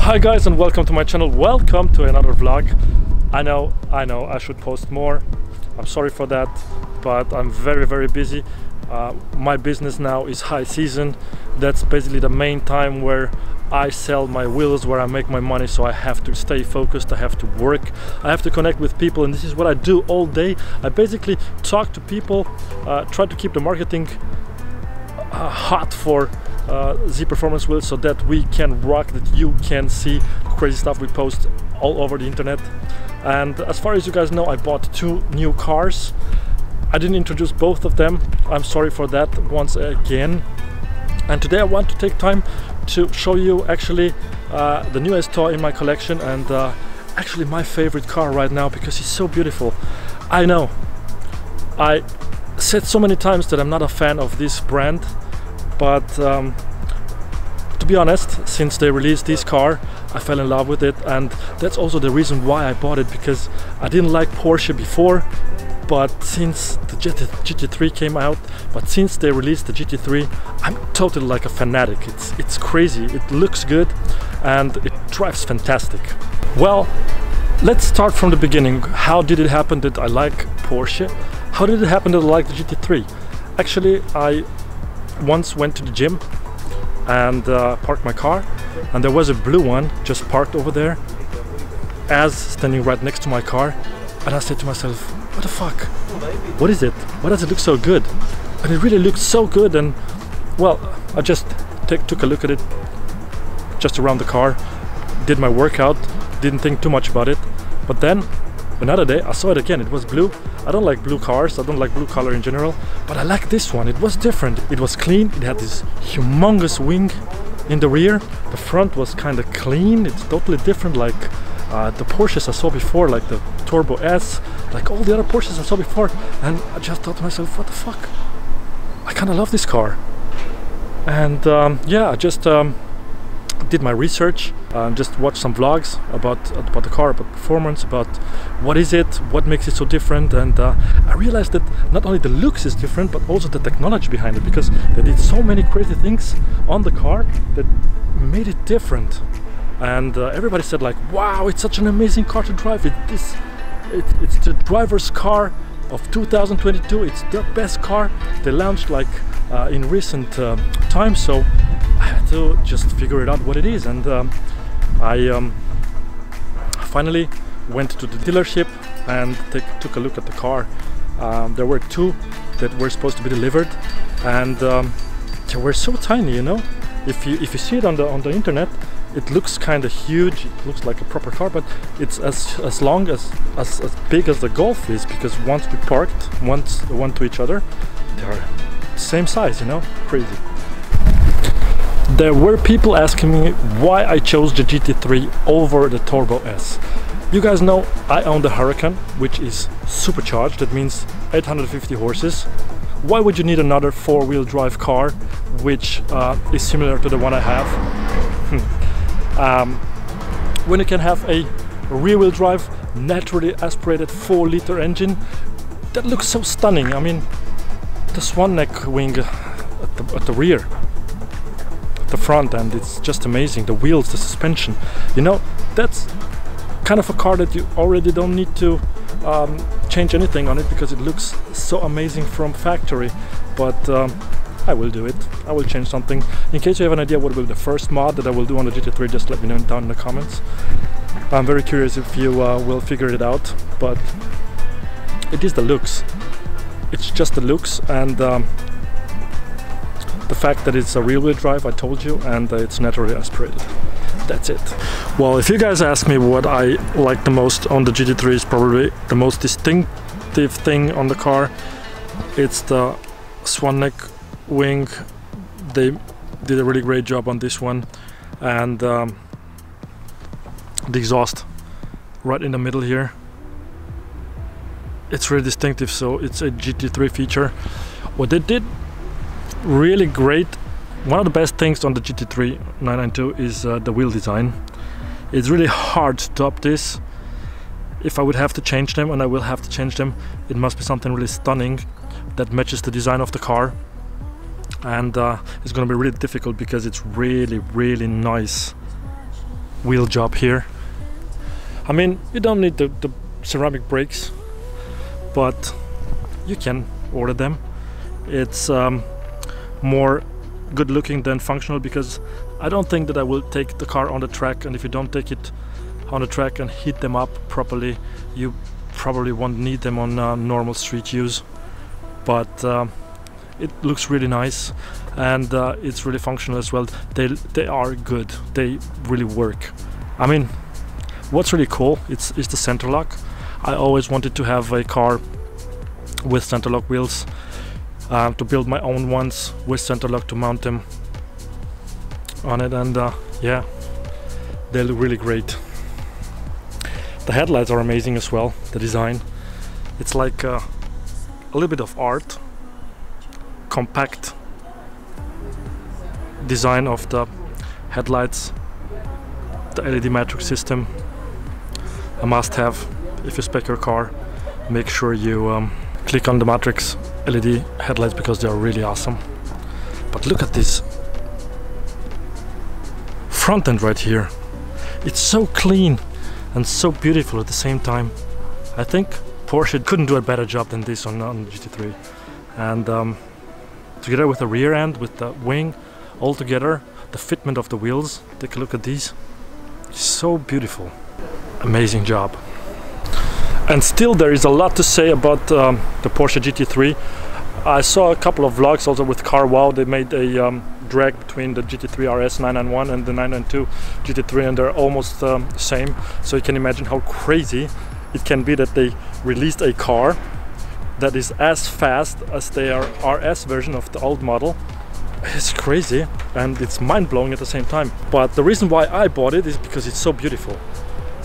Hi guys, and welcome to my channel. Welcome to another vlog. I know I should post more. I'm sorry for that, but I'm very busy. My business now is high season. That's basically the main time where I sell my wheels, where I make my money, so I have to stay focused, I have to work, I have to connect with people, and this is what I do all day. I basically talk to people, try to keep the marketing hot for Z Performance wheels, so that we can rock, that you can see crazy stuff we post all over the internet. And as far as you guys know, I bought 2 new cars. I didn't introduce both of them. I'm sorry for that once again. And today I want to take time to show you actually the newest toy in my collection, and actually my favorite car right now because it's so beautiful. I know I said so many times that I'm not a fan of this brand, but to be honest, since they released this car, I fell in love with it, and that's also the reason why I bought it, because I didn't like Porsche before, but since the GT3 came out, but since they released the GT3, I'm totally like a fanatic. It's crazy, it looks good, and it drives fantastic. Well, let's start from the beginning. How did it happen that I like Porsche? How did it happen that I like the GT3? Actually, I once went to the gym and parked my car, and there was a blue one just parked over there, as standing right next to my car, and I said to myself, what the fuck? What is it? Why does it look so good? And it really looks so good. And well, I just took a look at it just around the car, did my workout, didn't think too much about it. But then another day I saw it again. It was blue. I don't like blue cars, I don't like blue color in general, but I like this one. It was different, it was clean, it had this humongous wing in the rear. The front was kind of clean, it's totally different, like the Porsches I saw before, like the Turbo S, like all the other Porsches I saw before. And I just thought to myself, what the fuck? I kind of love this car. And yeah, I just did my research, just watched some vlogs about the car, about performance, about what is it, what makes it so different. And I realized that not only the looks is different, but also the technology behind it, because they did so many crazy things on the car that made it different. And everybody said like, wow, it's such an amazing car to drive. It's the driver's car of 2022. It's the best car they launched like in recent times. So I had to just figure it out what it is. And I finally went to the dealership and took a look at the car. There were 2 that were supposed to be delivered, and they were so tiny, you know. If you see it on the internet, it looks kind of huge, it looks like a proper car, but it's as long as big as the Golf is, because once we parked one to each other, they are same size, you know. Crazy. There were people asking me why I chose the GT3 over the Turbo S. You guys know I own the HURACAN, which is supercharged, that means 850 horses. Why would you need another 4-wheel drive car which is similar to the one I have? When you can have a rear-wheel drive, naturally aspirated 4-liter engine that looks so stunning. I mean, the swan neck wing at the rear, the front end, it's just amazing. The wheels, the suspension, you know, that's kind of a car that you already don't need to change anything on it, because it looks so amazing from factory. But I will do it. I will change something. In case you have an idea what will be the first mod that I will do on the GT3, just let me know down in the comments. I'm very curious if you will figure it out, but it is the looks. It's just the looks, and the fact that it's a rear-wheel drive, I told you, and it's naturally aspirated. That's it. Well, if you guys ask me what I like the most on the GT3, is probably the most distinctive thing on the car. It's the swan neck wing. They did a really great job on this one, and the exhaust right in the middle here, it's really distinctive, so it's a GT3 feature. What they did really great, one of the best things on the GT3 992 is the wheel design. It's really hard to top this. If I would have to change them, and I will have to change them, it must be something really stunning that matches the design of the car. And it's gonna be really difficult because it's really nice wheel job here. I mean, you don't need the ceramic brakes, but you can order them. It's more good looking than functional, because I don't think that I will take the car on the track, and if you don't take it on the track and heat them up properly, you probably won't need them on normal street use. But it looks really nice, and it's really functional as well. They are good, they really work. I mean, what's really cool is the center lock. I always wanted to have a car with center lock wheels, to build my own ones with center lock, to mount them on it, and yeah, they look really great. The headlights are amazing as well. The design, it's like a little bit of art, compact design of the headlights. The LED matrix system, a must-have if you spec your car. Make sure you click on the matrix LED headlights, because they are really awesome. But look at this front end right here. It's so clean and so beautiful at the same time. I think Porsche couldn't do a better job than this on GT3. And together with the rear end, with the wing, all together, the fitment of the wheels, take a look at these. It's so beautiful. Amazing job. And still there is a lot to say about the Porsche GT3. I saw a couple of vlogs also with Car Wow. They made a drag between the GT3 RS 991 and the 992 GT3, and they're almost the same. So you can imagine how crazy it can be that they released a car that is as fast as their RS version of the old model. It's crazy, and it's mind-blowing at the same time. But the reason why I bought it is because it's so beautiful.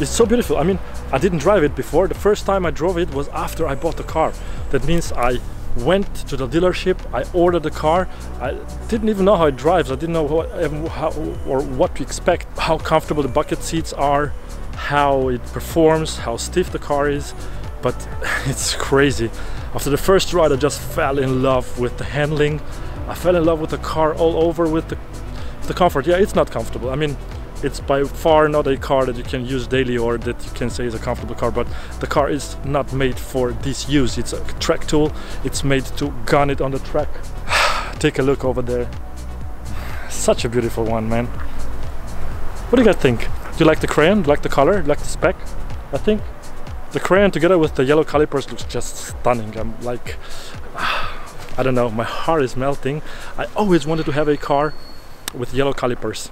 It's so beautiful. I mean, I didn't drive it before. The first time I drove it was after I bought the car. That means I went to the dealership, I ordered the car. I didn't even know how it drives. I didn't know how or what to expect, how comfortable the bucket seats are, how it performs, how stiff the car is. But it's crazy. After the first ride, I just fell in love with the handling. I fell in love with the car all over, with the comfort. Yeah, it's not comfortable. I mean, it's by far not a car that you can use daily or that you can say is a comfortable car, but the car is not made for this use. It's a track tool. It's made to gun it on the track. Take a look over there. Such a beautiful one, man. What do you guys think? Do you like the crayon? Do you like the color? Do you like the spec? I think the crayon together with the yellow calipers looks just stunning. I'm like, I don't know, my heart is melting. I always wanted to have a car with yellow calipers.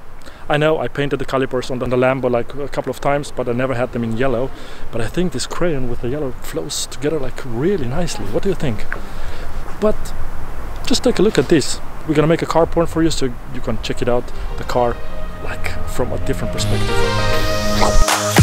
I know I painted the calipers on the Lambo like a couple of times, but I never had them in yellow. But I think this crayon with the yellow flows together like really nicely. What do you think? But just take a look at this. We're gonna make a car porn for you, so you can check it out, the car, like from a different perspective.